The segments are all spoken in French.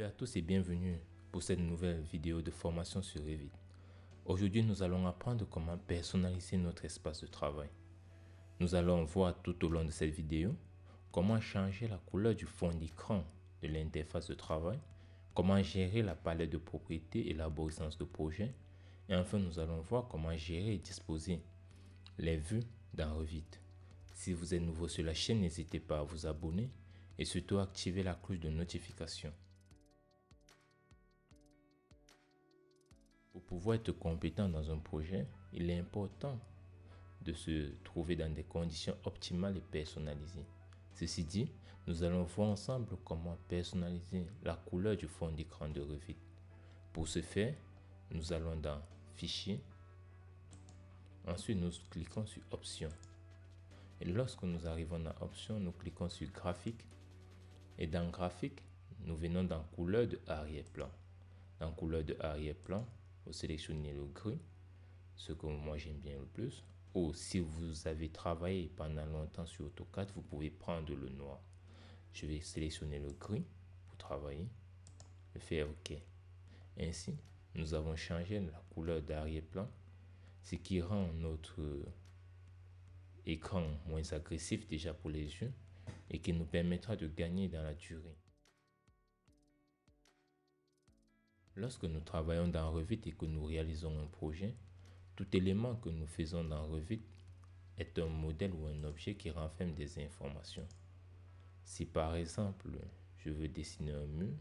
Salut à tous et bienvenue pour cette nouvelle vidéo de formation sur Revit. Aujourd'hui, nous allons apprendre comment personnaliser notre espace de travail. Nous allons voir tout au long de cette vidéo comment changer la couleur du fond d'écran de l'interface de travail, comment gérer la palette de propriétés et l'arborescence de projet, et enfin nous allons voir comment gérer et disposer les vues dans Revit. Si vous êtes nouveau sur la chaîne, n'hésitez pas à vous abonner et surtout activer la cloche de notification. Pour pouvoir être compétent dans un projet, il est important de se trouver dans des conditions optimales et personnalisées. Ceci dit, nous allons voir ensemble comment personnaliser la couleur du fond d'écran de Revit. Pour ce faire, nous allons dans Fichier. Ensuite, nous cliquons sur Options. Et lorsque nous arrivons dans Options, nous cliquons sur Graphique. Et dans Graphique, nous venons dans Couleur de arrière-plan. Dans Couleur de arrière-plan, vous sélectionnez le gris, ce que moi j'aime bien le plus. Ou si vous avez travaillé pendant longtemps sur AutoCAD, vous pouvez prendre le noir. Je vais sélectionner le gris pour travailler, et faire OK. Ainsi, nous avons changé la couleur d'arrière-plan, ce qui rend notre écran moins agressif déjà pour les yeux et qui nous permettra de gagner dans la durée. Lorsque nous travaillons dans Revit et que nous réalisons un projet, tout élément que nous faisons dans Revit est un modèle ou un objet qui renferme des informations. Si par exemple, je veux dessiner un mur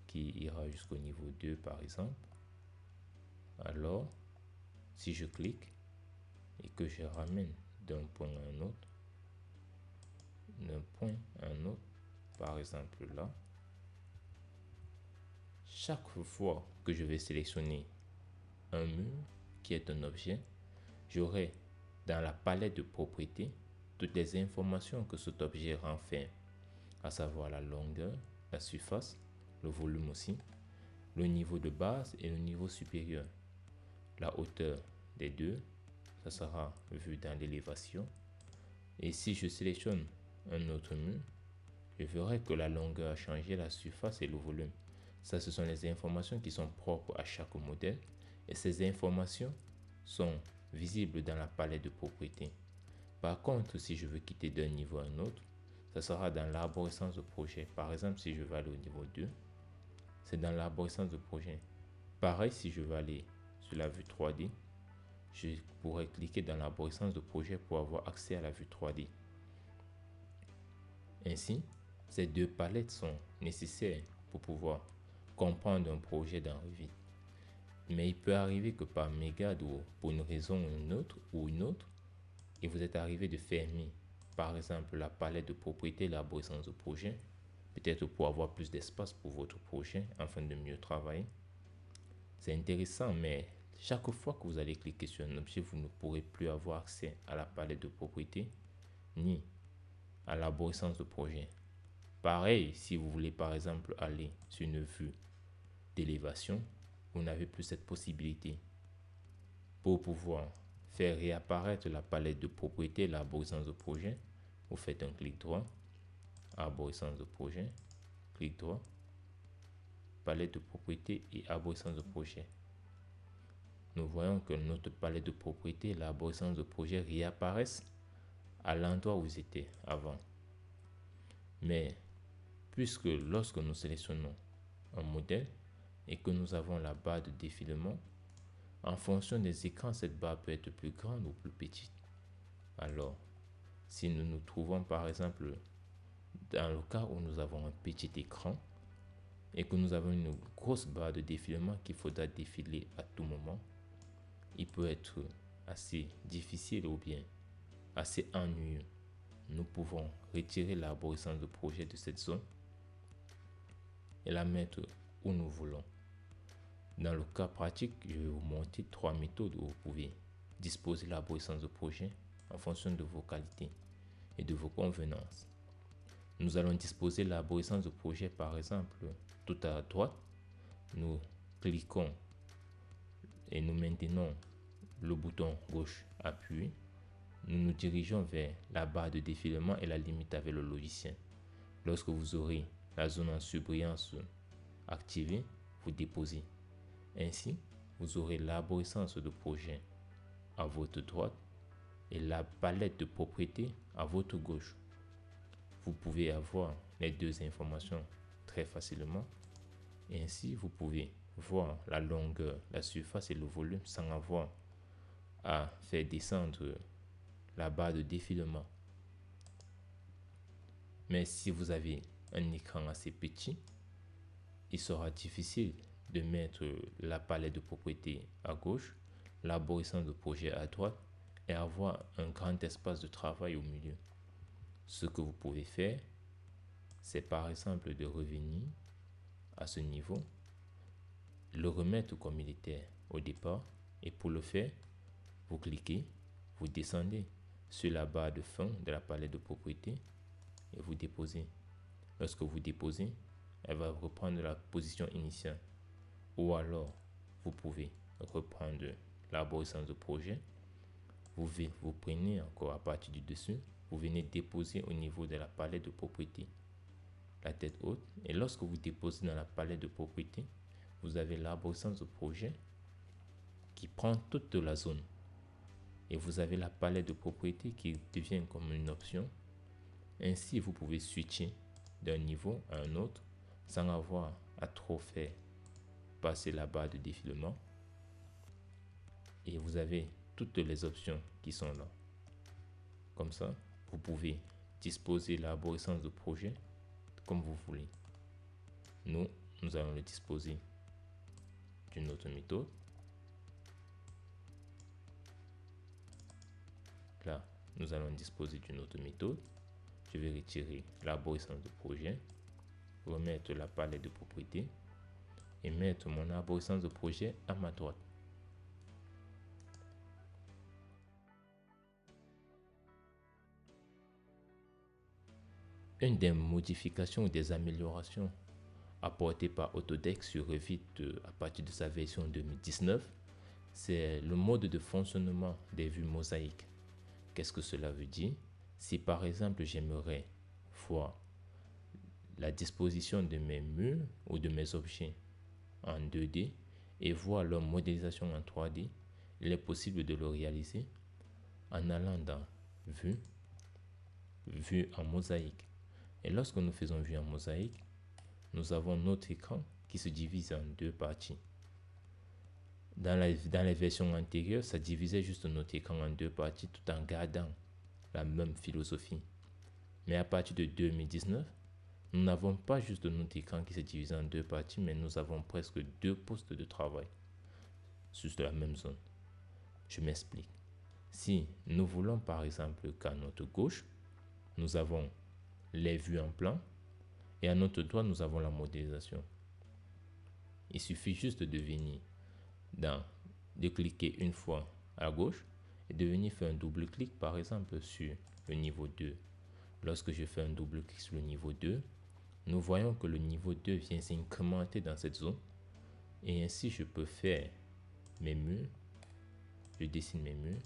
qui ira jusqu'au niveau 2 par exemple, alors si je clique et que je ramène d'un point à un autre, par exemple là, chaque fois que je vais sélectionner un mur qui est un objet, j'aurai dans la palette de propriétés toutes les informations que cet objet renferme, à savoir la longueur, la surface, le volume aussi, le niveau de base et le niveau supérieur. La hauteur des deux, ça sera vu dans l'élévation. Et si je sélectionne un autre mur, je verrai que la longueur a changé, la surface et le volume. Ça, ce sont les informations qui sont propres à chaque modèle. Et ces informations sont visibles dans la palette de propriétés. Par contre, si je veux quitter d'un niveau à un autre, ça sera dans l'arborescence de projet. Par exemple, si je veux aller au niveau 2, c'est dans l'arborescence de projet. Pareil, si je veux aller sur la vue 3D, je pourrais cliquer dans l'arborescence de projet pour avoir accès à la vue 3D. Ainsi, ces deux palettes sont nécessaires pour pouvoir comprendre un projet dans Revit. Mais il peut arriver que par mégarde ou pour une raison ou une autre, et vous êtes arrivé de fermer par exemple la palette de propriétés, l'arborescence de projet, peut-être pour avoir plus d'espace pour votre projet afin de mieux travailler. C'est intéressant, mais chaque fois que vous allez cliquer sur un objet, vous ne pourrez plus avoir accès à la palette de propriétés ni à l'arborescence de projet. Pareil, si vous voulez par exemple aller sur une vue d'élévation, vous n'avez plus cette possibilité. Pour pouvoir faire réapparaître la palette de propriétés, l'arborescence de projet, vous faites un clic droit, arborescence de projet, clic droit, palette de propriétés et arborescence de projet. Nous voyons que notre palette de propriétés et l'arborescence de projet réapparaissent à l'endroit où ils étaient avant. Mais puisque lorsque nous sélectionnons un modèle et que nous avons la barre de défilement, en fonction des écrans, cette barre peut être plus grande ou plus petite. Alors, si nous nous trouvons par exemple dans le cas où nous avons un petit écran et que nous avons une grosse barre de défilement qu'il faudra défiler à tout moment, il peut être assez difficile ou bien assez ennuyeux. Nous pouvons retirer l'arborescence de projet de cette zone et la mettre où nous voulons. Dans le cas pratique, je vais vous montrer 3 méthodes où vous pouvez disposer l'arborescence de projet en fonction de vos qualités et de vos convenances. Nous allons disposer l'arborescence de projet par exemple tout à droite. Nous cliquons et nous maintenons le bouton gauche appuyé. Nous nous dirigeons vers la barre de défilement et la limite avec le logiciel. Lorsque vous aurez la zone en surbrillance activer, vous déposez. Ainsi, vous aurez l'arborescence de projet à votre droite et la palette de propriétés à votre gauche. Vous pouvez avoir les deux informations très facilement. Et ainsi, vous pouvez voir la longueur, la surface et le volume sans avoir à faire descendre la barre de défilement. Mais si vous avez un écran assez petit, il sera difficile de mettre la palette de propriétés à gauche, l'arborescence de projet à droite et avoir un grand espace de travail au milieu. Ce que vous pouvez faire, c'est par exemple de revenir à ce niveau, le remettre comme il était au départ, et pour le faire, vous cliquez, vous descendez sur la barre de fin de la palette de propriétés et vous déposez. Lorsque vous déposez, elle va reprendre la position initiale. Ou alors, vous pouvez reprendre l'arborescence de projet. Vous prenez encore à partir du dessus, vous venez déposer au niveau de la palette de propriétés, la tête haute. Et lorsque vous déposez dans la palette de propriétés, vous avez l'arborescence de projet qui prend toute la zone. Et vous avez la palette de propriétés qui devient comme une option. Ainsi, vous pouvez switcher d'un niveau à un autre sans avoir à trop faire passer la barre de défilement. Et vous avez toutes les options qui sont là. Comme ça, vous pouvez disposer l'arborescence de projet comme vous voulez. Nous allons le disposer d'une autre méthode. Là, nous allons disposer d'une autre méthode. Je vais retirer l'arborescence de projet, remettre la palette de propriétés et mettre mon arborescence de projet à ma droite. Une des modifications ou des améliorations apportées par Autodesk sur Revit à partir de sa version 2019, c'est le mode de fonctionnement des vues mosaïques. Qu'est-ce que cela veut dire? Si par exemple j'aimerais voir la disposition de mes murs ou de mes objets en 2D et voir leur modélisation en 3D, il est possible de le réaliser en allant dans Vue en mosaïque. Et lorsque nous faisons Vue en mosaïque, nous avons notre écran qui se divise en deux parties. Dans les versions antérieures, ça divisait juste notre écran en deux parties tout en gardant la même philosophie. Mais à partir de 2019, nous n'avons pas juste notre écran qui se divise en deux parties, mais nous avons presque deux postes de travail sur la même zone. Je m'explique. Si nous voulons par exemple qu'à notre gauche, nous avons les vues en plan et à notre droite, nous avons la modélisation. Il suffit juste de venir de cliquer une fois à gauche et de venir faire un double clic par exemple sur le niveau 2. Lorsque je fais un double clic sur le niveau 2, nous voyons que le niveau 2 vient s'incrémenter dans cette zone et ainsi je peux faire mes murs. Je dessine mes murs.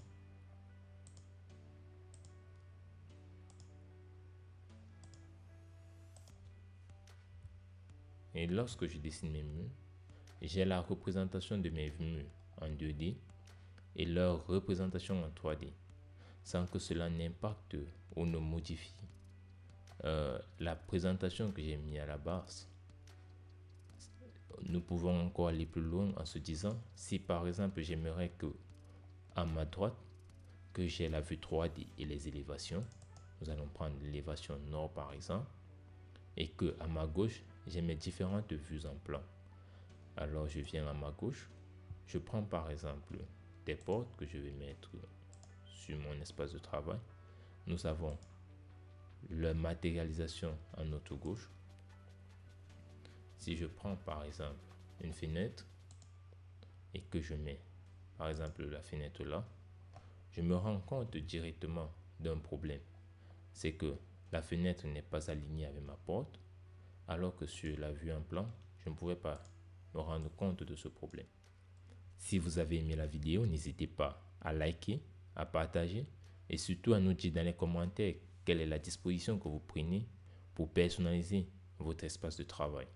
Et lorsque je dessine mes murs, j'ai la représentation de mes murs en 2D et leur représentation en 3D, sans que cela n'impacte ou ne modifie la présentation que j'ai mis à la base. Nous pouvons encore aller plus loin en se disant, si par exemple j'aimerais que à ma droite, que j'ai la vue 3D et les élévations, nous allons prendre l'élévation nord par exemple, et que à ma gauche, j'ai mes différentes vues en plan. Alors je viens à ma gauche, je prends par exemple des portes que je vais mettre sur mon espace de travail. Nous avons la matérialisation à notre gauche. Si je prends par exemple une fenêtre et que je mets par exemple la fenêtre là, je me rends compte directement d'un problème. C'est que la fenêtre n'est pas alignée avec ma porte, alors que sur la vue en plan, je ne pouvais pas me rendre compte de ce problème. Si vous avez aimé la vidéo, n'hésitez pas à liker, à partager et surtout à nous dire dans les commentaires quelle est la disposition que vous prenez pour personnaliser votre espace de travail.